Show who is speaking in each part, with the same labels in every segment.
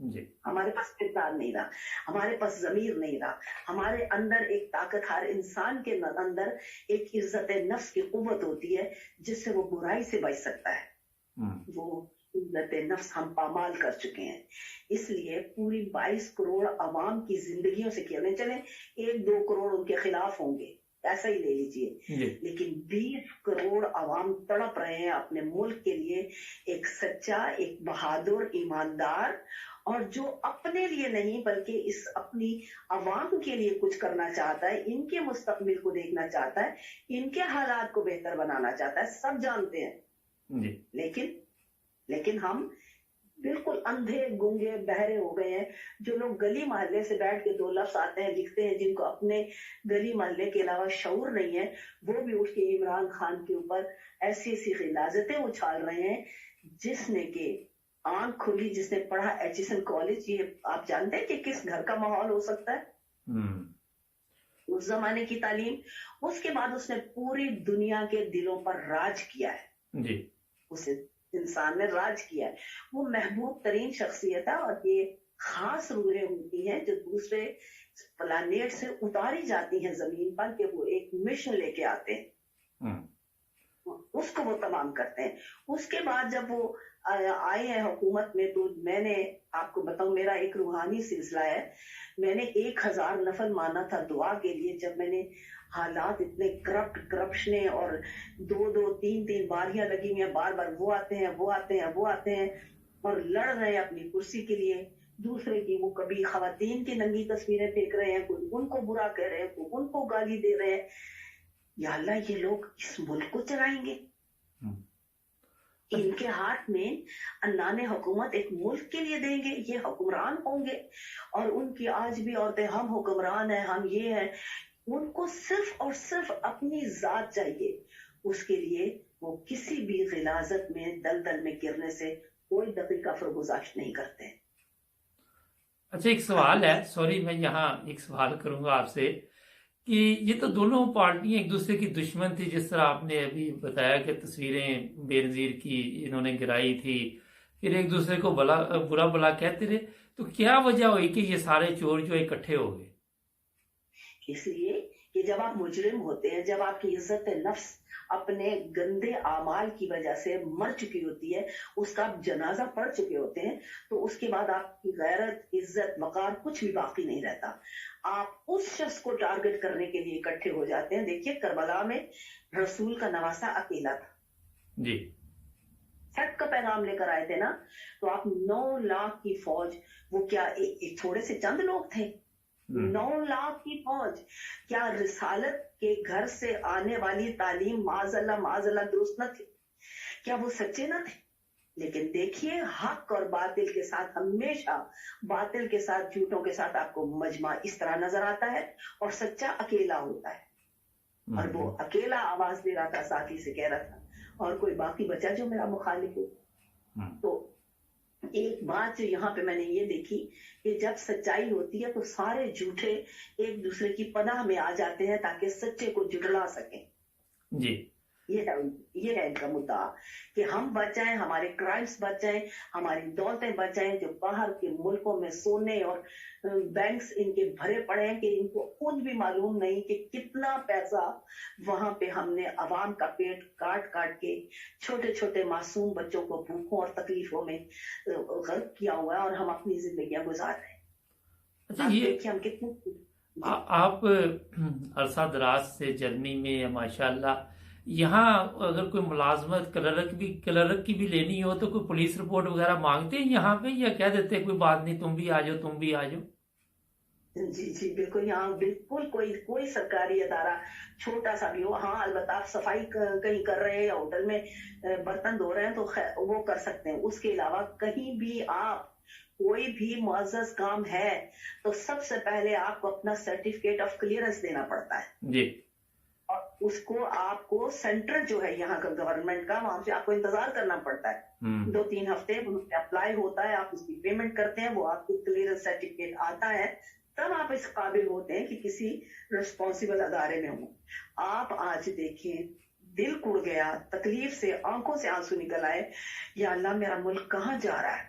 Speaker 1: جی
Speaker 2: ہمارے پاس کردار نہیں رہا، ہمارے پاس ضمیر نہیں رہا، ہمارے اندر ایک طاقت، ہر انسان کے اندر ایک عزت نفس کی قوت ہوتی ہے جس سے وہ برائی سے بچ سکتا ہے. وہ عزت نفس ہم پامال کر چکے ہیں. اس لیے پوری 22 کروڑ عوام کی زندگیوں سے کھیلنے چلے، 1-2 کروڑ ان کے خلاف ہوں گے، ایسا ہی لے لیجئے،
Speaker 1: جی
Speaker 2: لیکن 20 کروڑ عوام تڑپ رہے ہیں اپنے ملک کے لیے، ایک سچا، ایک بہادر، ایماندار، اور جو اپنے لیے نہیں بلکہ اس اپنی عوام کے لیے کچھ کرنا چاہتا ہے، ان کے مستقبل کو دیکھنا چاہتا ہے، ان کے حالات کو بہتر بنانا چاہتا ہے، سب جانتے ہیں.
Speaker 1: جی
Speaker 2: لیکن ہم بالکل اندھے گونگے بہرے ہو گئے ہیں. جو لوگ گلی محلے سے بیٹھ کے 2 لفظ آتے ہیں لکھتے ہیں، جن کو اپنے گلی محلے کے علاوہ شعور نہیں ہے، وہ بھی اٹھ کے عمران خان کے اوپر ایسی ایسی غلاظتیں اچھال رہے ہیں. جس نے کہ آنکھ کھلی، جس نے پڑھا ایچسن کالج، یہ آپ جانتے ہیں کہ کس گھر کا ماحول ہو سکتا ہے اس زمانے کی تعلیم. اس کے بعد اس نے پوری دنیا کے دلوں پر راج کیا ہے.
Speaker 1: جی
Speaker 2: اس انسان نے راج کیا ہے. وہ محبوب ترین شخصیت ہے، اور یہ خاص روحیں ہوتی ہیں جو دوسرے پلانیٹ سے اتاری جاتی ہیں زمین پر، کہ وہ ایک مشن لے کے آتے ہیں، اس کو وہ تمام کرتے ہیں. اس کے بعد جب وہ آئے ہیں حکومت میں، تو میں نے آپ کو بتاؤں، میرا ایک روحانی سلسلہ ہے. میں نے 1000 نفل مانا تھا دعا کے لیے، جب میں نے حالات اتنے کرپشنیں اور 2-3 باریاں لگی ہوئی ہیں، بار بار وہ آتے ہیں اور لڑ رہے ہیں اپنی کرسی کے لیے. دوسرے کی وہ کبھی خواتین کی ننگی تصویریں پھینک رہے ہیں، کوئی ان کو برا کہہ رہے ہیں، کوئی ان کو گالی دے رہے ہیں. یا اللہ، یہ لوگ اس ملک کو چلائیں گے؟ ان کے ہاتھ میں انان حکومت ایک ملک کے لیے دیں گے، یہ حکمران ہوں گے. اور ان کی آج بھی عورتیں ہم حکمران ہیں، ہم یہ ہیں. ان کو صرف اور صرف اپنی ذات چاہیے. اس کے لیے وہ کسی بھی غلاظت میں، دلدل میں گرنے سے کوئی دقیقہ فرگزاشت نہیں کرتے.
Speaker 1: اچھا، ایک سوال ہے، سوری میں یہاں ایک سوال کروں گا آپ سے، کہ یہ تو دونوں پارٹیاں ایک دوسرے کی دشمن تھی، جس طرح آپ نے ابھی بتایا کہ تصویریں بے نظیر کی انہوں نے گرائی تھی، پھر ایک دوسرے کو برا بلا کہتے رہے. تو کیا وجہ ہوئی کہ یہ سارے چور جو اکٹھے ہو گئے؟
Speaker 2: اس لیے کہ جب آپ مجرم ہوتے ہیں، جب آپ کی عزت نفس اپنے گندے اعمال کی وجہ سے مر چکی ہوتی ہے، اس کا آپ جنازہ پڑھ چکے ہوتے ہیں، تو اس کے بعد آپ کی غیرت، عزت، وقار کچھ بھی باقی نہیں رہتا. آپ اس شخص کو ٹارگٹ کرنے کے لیے اکٹھے ہو جاتے ہیں. دیکھیے کربلا میں رسول کا نواسا اکیلا تھا،
Speaker 1: جی
Speaker 2: حق کا پیغام لے کر آئے تھے نا. تو آپ 9 لاکھ کی فوج، وہ کیا ایک تھوڑے سے چند لوگ تھے؟ 9 لاکھ کی فوج. کیا رسالت کے گھر سے آنے والی تعلیم معاذ اللہ درست نہ تھی؟ کیا وہ سچے نہ تھے؟ لیکن دیکھیے، حق اور باطل کے ساتھ ہمیشہ، باطل کے ساتھ، جھوٹوں کے ساتھ آپ کو مجمع اس طرح نظر آتا ہے، اور سچا اکیلا ہوتا ہے. اور وہ اکیلا آواز دے رہا تھا، ساتھی سے کہہ رہا تھا، اور کوئی باقی بچا جو میرا مخالف ہو. تو ایک بات جو یہاں پہ میں نے یہ دیکھی کہ جب سچائی ہوتی ہے تو سارے جھوٹے ایک دوسرے کی پناہ میں آ جاتے ہیں تاکہ سچے کو جھٹلا سکیں.
Speaker 1: جی
Speaker 2: یہ ہے ان کا مدعا، کہ ہم بچ جائیں، ہمارے کرائمز بچ جائیں، ہماری دولتیں بچ جائیں، جو باہر کے ملکوں میں سونے اور بینکس ان کے بھرے پڑے ہیں، کہ ان کو خود بھی معلوم نہیں کہ کتنا پیسہ وہاں پہ ہم نے عوام کا پیٹ کاٹ کاٹ کے چھوٹے چھوٹے معصوم بچوں کو بھوکوں اور تکلیفوں میں غرق کیا ہوا ہے، اور ہم اپنی زندگیاں گزار رہے ہیں.
Speaker 1: اچھا، یہ
Speaker 2: دیکھیے ہم کتنے
Speaker 1: آپ عرصہ دراز سے جرمنی میں، ماشاءاللہ، یہاں اگر کوئی ملازمت کلرک کی بھی لینی ہو تو کوئی پولیس رپورٹ وغیرہ مانگتے ہیں یہاں پہ، یا کہہ دیتے ہیں کوئی بات نہیں، تم بھی آ جاؤ، تم بھی آ جاؤ؟
Speaker 2: جی بالکل. یہاں بالکل کوئی سرکاری ادارہ چھوٹا سا بھی ہو، ہاں البتہ آپ صفائی کہیں کر رہے ہیں یا ہوٹل میں برتن دھو رہے ہیں تو وہ کر سکتے ہیں. اس کے علاوہ کہیں بھی آپ کوئی بھی معزز کام ہے تو سب سے پہلے آپ کو اپنا سرٹیفکیٹ آف کلیئرنس دینا پڑتا ہے.
Speaker 1: جی.
Speaker 2: اور اس کو آپ کو سینٹر جو ہے یہاں کا گورنمنٹ کا، وہاں سے آپ کو انتظار کرنا پڑتا ہے 2-3 ہفتے. اپلائی ہوتا ہے، آپ اس کی پیمنٹ کرتے ہیں، وہ آپ کو کلیئرنس سرٹیفکیٹ آتا ہے، تب آپ اس قابل ہوتے ہیں کہ کسی رسپانسیبل ادارے میں ہوں. آپ آج دیکھیں، دل کڑ گیا، تکلیف سے آنکھوں سے آنسو نکل آئے، یا اللہ میرا ملک کہاں جا رہا ہے.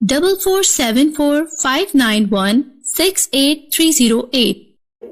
Speaker 3: 447459168308।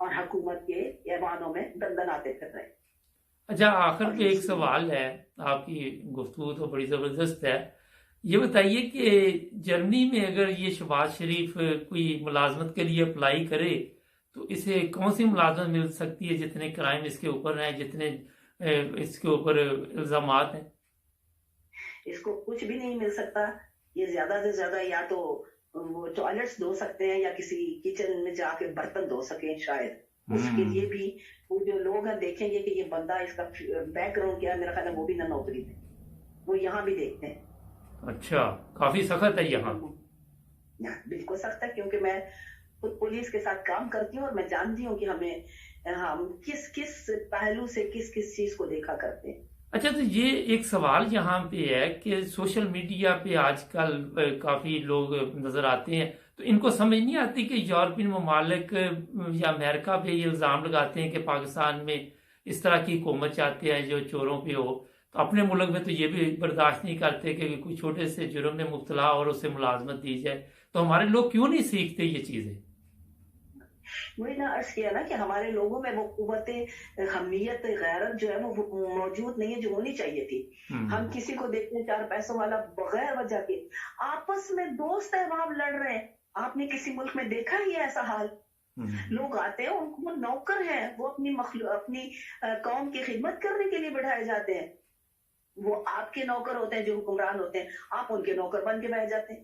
Speaker 2: اور حکومت کے ایوانوں میں دندناتے پھر رہے ہیں۔
Speaker 1: اچھا، آخر پہ ایک سوال ہے، آپ کی گفتگو تو بڑی زبردست ہے، یہ بتائیے کہ جرمنی میں اگر یہ شہباز شریف کوئی ملازمت کے لیے اپلائی کرے تو اسے کون سی ملازمت مل سکتی ہے؟ جتنے کرائم اس کے اوپر ہیں، جتنے اس کے اوپر الزامات ہیں؟
Speaker 2: اس کو کچھ بھی نہیں مل سکتا، یہ زیادہ سے زیادہ یا تو وہ ٹوائلٹس دھو سکتے ہیں یا کسی کچن میں جا کے برتن دھو سکیں شاید، اس کے لیے بھی وہ جو لوگ ہیں دیکھیں گے کہ یہ بندہ اس کا بیک گراؤنڈ کیا ہے، میرا خیال ہے وہ بھی نہ نوکری دیں، وہ یہاں بھی دیکھتے ہیں۔
Speaker 1: اچھا، کافی سخت ہے یہاں؟
Speaker 2: بالکل سخت ہے، کیونکہ میں خود پولیس کے ساتھ کام کرتی ہوں اور میں جانتی ہوں کہ ہم کس کس پہلو سے کس کس چیز کو دیکھا کرتے ہیں۔
Speaker 1: اچھا، تو یہ ایک سوال یہاں پہ ہے کہ سوشل میڈیا پہ آج کل کافی لوگ نظر آتے ہیں، تو ان کو سمجھ نہیں آتی کہ یورپین ممالک یا امریکہ پہ یہ الزام لگاتے ہیں کہ پاکستان میں اس طرح کی حکومت چاہتے ہیں جو چوروں پہ ہو، تو اپنے ملک میں تو یہ بھی برداشت نہیں کرتے کہ کوئی چھوٹے سے جرم میں مبتلا اور اسے ملازمت دی جائے، تو ہمارے لوگ کیوں نہیں سیکھتے یہ چیزیں؟
Speaker 2: وہی نہ عرض کیا نا کہ ہمارے لوگوں میں وہ قوت حمیت غیرت جو ہے وہ موجود نہیں ہے جو ہونی چاہیے تھی۔ ہم کسی کو دیکھتے ہیں چار پیسوں والا بغیر وجہ کے آپس میں دوست احباب لڑ رہے ہیں، آپ نے کسی ملک میں دیکھا ہی ایسا حال؟ لوگ آتے ہیں، ان کو نوکر ہیں، وہ اپنی قوم کی خدمت کرنے کے لیے بٹھائے جاتے ہیں، وہ آپ کے نوکر ہوتے ہیں جو حکمران ہوتے ہیں، آپ ان کے نوکر بن کے بیٹھ جاتے ہیں۔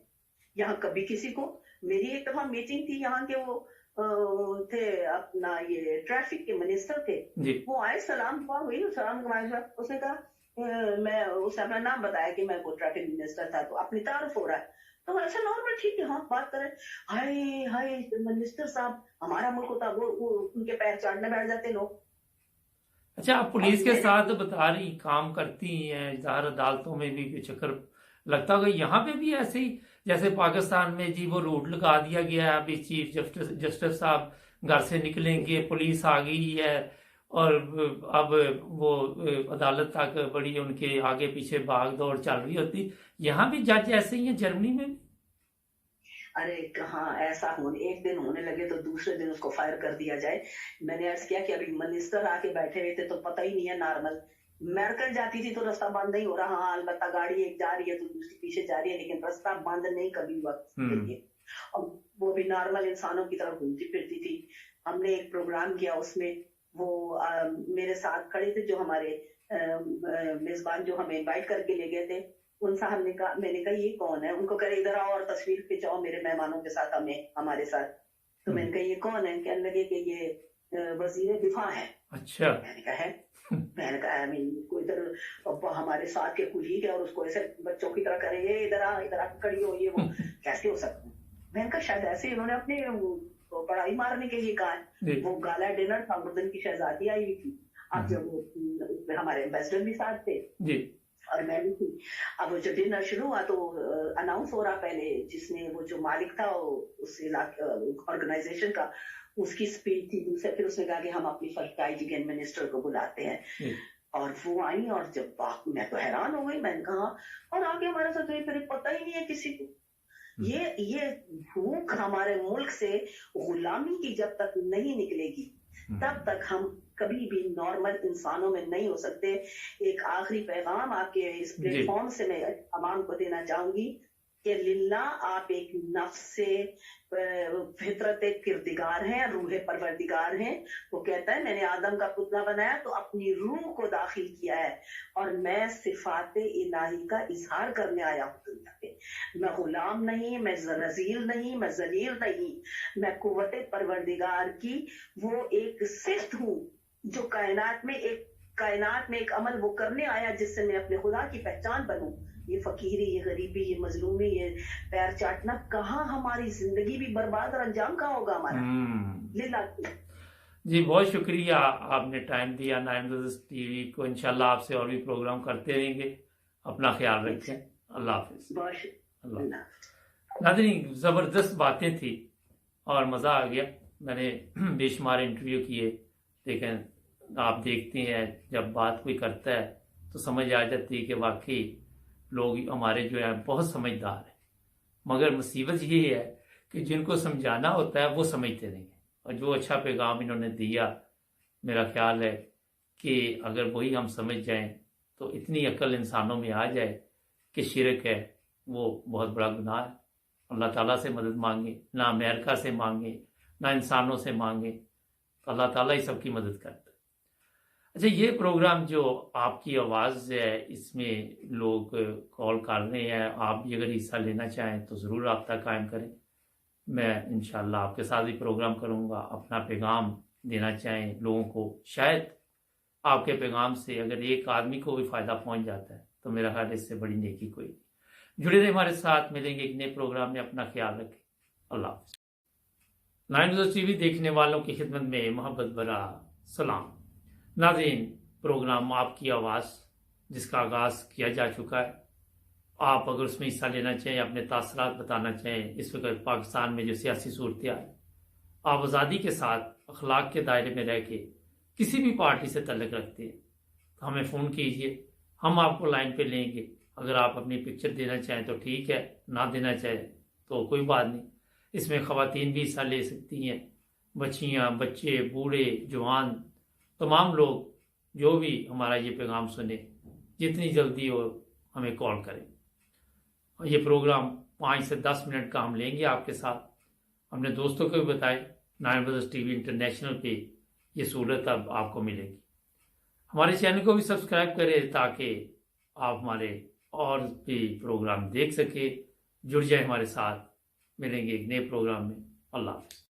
Speaker 2: یہاں کبھی کسی کو، میری ایک دفعہ میٹنگ تھی، یہاں کے وہ تھے اپنا یہ ٹریفک کے منسٹر تھے، وہ آئے، سلام دعا ہوئی، سلام اس نے کہا میں اس نے اپنا نام بتایا کہ میں وہ ٹریفک منسٹر تھا، تو اپنی تعارف ہو رہا ہے، تو ایسا نارمل ٹھیک ہے، ہاں بات کریں، ہائے ہائے منسٹر صاحب ہمارا ملک ہوتا، وہ ان کے پیر چاٹنے بیٹھ جاتے لوگ۔
Speaker 1: اچھا، آپ پولیس کے ساتھ بتا رہی کام کرتی ہیں، ظاہر عدالتوں میں بھی چکر لگتا ہوگا، یہاں پہ بھی ایسے ہی جیسے پاکستان میں جی وہ روٹ لگا دیا گیا ہے، ابھی چیف جسٹس صاحب گھر سے نکلیں گے، پولیس آ گئی ہے اور اب وہ عدالت تک بڑی ان کے آگے پیچھے بھاگ دوڑ چل رہی ہوتی، یہاں بھی جج ایسے ہی ہیں جرمنی میں؟
Speaker 2: ارے کہاں ایسا ایک دن ہونے لگے تو دوسرے دن اس کو فائر کر دیا جائے۔ میں نے عرض کیا کہ ابھی منسٹر آ کے بیٹھے ہوئے تھے تو پتہ ہی نہیں ہے، نارمل میرکل جاتی تھی تو رستہ بند نہیں ہو رہا، ہاں البتہ گاڑی ایک جا رہی ہے تو دوسری پیچھے جا رہی ہے، لیکن رستہ بند نہیں کبھی ہوا کے لیے، اور وہ بھی نارمل انسانوں کی طرح گھومتی پھرتی تھی۔ ہم نے ایک پروگرام کیا، اس میں وہ میرے ساتھ کھڑے تھے جو ہمارے میزبان جو ہمیں انوائٹ کر کے لے گئے تھے، ان صاحب نے کہا، میں نے کہا یہ کون ہے؟ ان کو کہے ادھر آؤ اور تصویر کھینچاؤ میرے مہمانوں کے ساتھ، ہمارے ساتھ۔ تو میں نے کہا یہ کون ہے؟ کہنے لگے کہ یہ وزیر دفاع ہے۔
Speaker 1: اچھا،
Speaker 2: میں نے کہا ہے، میں نے کہا کوئی ادھر ہمارے ساتھ کے کولیگ ہے اور اس کو ایسے بچوں کی طرح کرے، یہ ادھر آ کھڑی ہو، یہ وہ کیسے ہو سکتا ہے؟ میں نے کہا شاید ایسے انہوں نے اپنے پڑھائی مارنے کے لیے کہا ہے۔ وہ گالا ڈنر تھا، اردن کی شہزادی آئی ہوئی تھی، اب جب ہمارے ایمبیسڈر بھی ساتھ تھے اور میں بھی تھی، اب وہ جب ڈنر شروع ہوا تو اناؤنس ہو رہا، پہلے جس نے وہ جو مالک تھا اس آرگنائزیشن کا، اس کی اسپیچ تھی، دوسرے پھر اس نے کہا کہ ہم اپنی فرسٹ منسٹر کو بلاتے ہیں، اور وہ آئی، اور جب میں تو حیران ہو گئی، میں نے کہا اور آگے ہمارے ساتھ پھر پتہ ہی نہیں ہے کسی کو۔ یہ بھوک ہمارے ملک سے غلامی کی جب تک نہیں نکلے گی تب تک ہم کبھی بھی نارمل انسانوں میں نہیں ہو سکتے۔ ایک آخری پیغام آپ کے اس پلیٹ فارم سے میں عوام کو دینا چاہوں گی کہ للہ آپ ایک نفس سے فطرت کردگار ہیں، روح پروردگار ہیں۔ وہ کہتا ہے میں نے آدم کا پتلا بنایا تو اپنی روح کو داخل کیا ہے، اور میں صفات الہی کا اظہار کرنے آیا ہوں دنیا پہ۔ میں غلام نہیں، میں رذیل نہیں، میں ذلیل نہیں، میں قوت پروردگار کی وہ ایک صفت ہوں جو کائنات میں ایک عمل وہ کرنے آیا جس سے میں اپنے خدا کی پہچان بنوں۔ یہ فقیری، یہ غریبی، یہ مظلومی، یہ پیر چاٹنا کہاں، ہماری زندگی بھی برباد اور انجام کہاں ہوگا ہمارا؟ للہ
Speaker 1: جی بہت شکریہ، آپ نے ٹائم دیا نائن براڈرز ٹی وی کو، انشاءاللہ آپ سے اور بھی پروگرام کرتے رہیں گے، اپنا خیال رکھیں، اللہ حافظ۔
Speaker 2: بہت شکریہ۔
Speaker 1: اللہ ناظرین، زبردست باتیں تھی اور مزہ آ گیا، میں نے بے شمار انٹرویو کیے، لیکن آپ دیکھتے ہیں جب بات کوئی کرتا ہے تو سمجھ آ جاتی ہے کہ واقعی لوگ ہمارے جو ہیں بہت سمجھدار ہیں، مگر مصیبت یہ ہے کہ جن کو سمجھانا ہوتا ہے وہ سمجھتے نہیں ہیں۔ اور جو اچھا پیغام انہوں نے دیا، میرا خیال ہے کہ اگر وہی ہم سمجھ جائیں تو اتنی عقل انسانوں میں آ جائے کہ شرک ہے وہ بہت بڑا گناہ ہے۔ اللہ تعالیٰ سے مدد مانگیں، نہ امریکہ سے مانگیں، نہ انسانوں سے مانگیں، تو اللہ تعالیٰ ہی سب کی مدد کرتا ہے۔ اچھا، یہ پروگرام جو آپ کی آواز ہے، اس میں لوگ کال کر رہے ہیں، آپ بھی اگر حصہ لینا چاہیں تو ضرور رابطہ قائم کریں۔ میں انشاءاللہ آپ کے ساتھ بھی پروگرام کروں گا۔ اپنا پیغام دینا چاہیں لوگوں کو، شاید آپ کے پیغام سے اگر ایک آدمی کو بھی فائدہ پہنچ جاتا ہے تو میرا خیال ہے اس سے بڑی نیکی کوئی نہیں۔ جڑے رہے ہمارے ساتھ، ملیں گے ایک نئے پروگرام میں۔ اپنا خیال رکھیں، اللہ حافظ۔ 9 ٹی وی دیکھنے والوں کی خدمت میں محبت بھرا سلام۔ ناظرین، پروگرام آپ کی آواز جس کا آغاز کیا جا چکا ہے، آپ اگر اس میں حصہ لینا چاہیں، اپنے تاثرات بتانا چاہیں، اس وقت پاکستان میں جو سیاسی صورتحال ہے، آپ آزادی کے ساتھ اخلاق کے دائرے میں رہ کے کسی بھی پارٹی سے تعلق رکھتے ہیں تو ہمیں فون کیجئے، ہم آپ کو لائن پہ لیں گے۔ اگر آپ اپنی پکچر دینا چاہیں تو ٹھیک ہے، نہ دینا چاہیں تو کوئی بات نہیں۔ اس میں خواتین بھی حصہ لے سکتی ہیں، بچیاں، بچے، بوڑھے، جوان، تمام لوگ جو بھی ہمارا یہ پیغام سنیں، جتنی جلدی ہو ہمیں کال کریں۔ یہ پروگرام 5 سے 10 منٹ کا ہم لیں گے آپ کے ساتھ۔ اپنے دوستوں کو بھی بتائیں، 9 بردرز ٹی وی انٹرنیشنل پہ یہ سہولت اب آپ کو ملے گی۔ ہمارے چینل کو بھی سبسکرائب کریں تاکہ آپ ہمارے اور بھی پروگرام دیکھ سکیں۔ جڑ جائیں ہمارے ساتھ، ملیں گے ایک نئے پروگرام میں۔ اللہ حافظ۔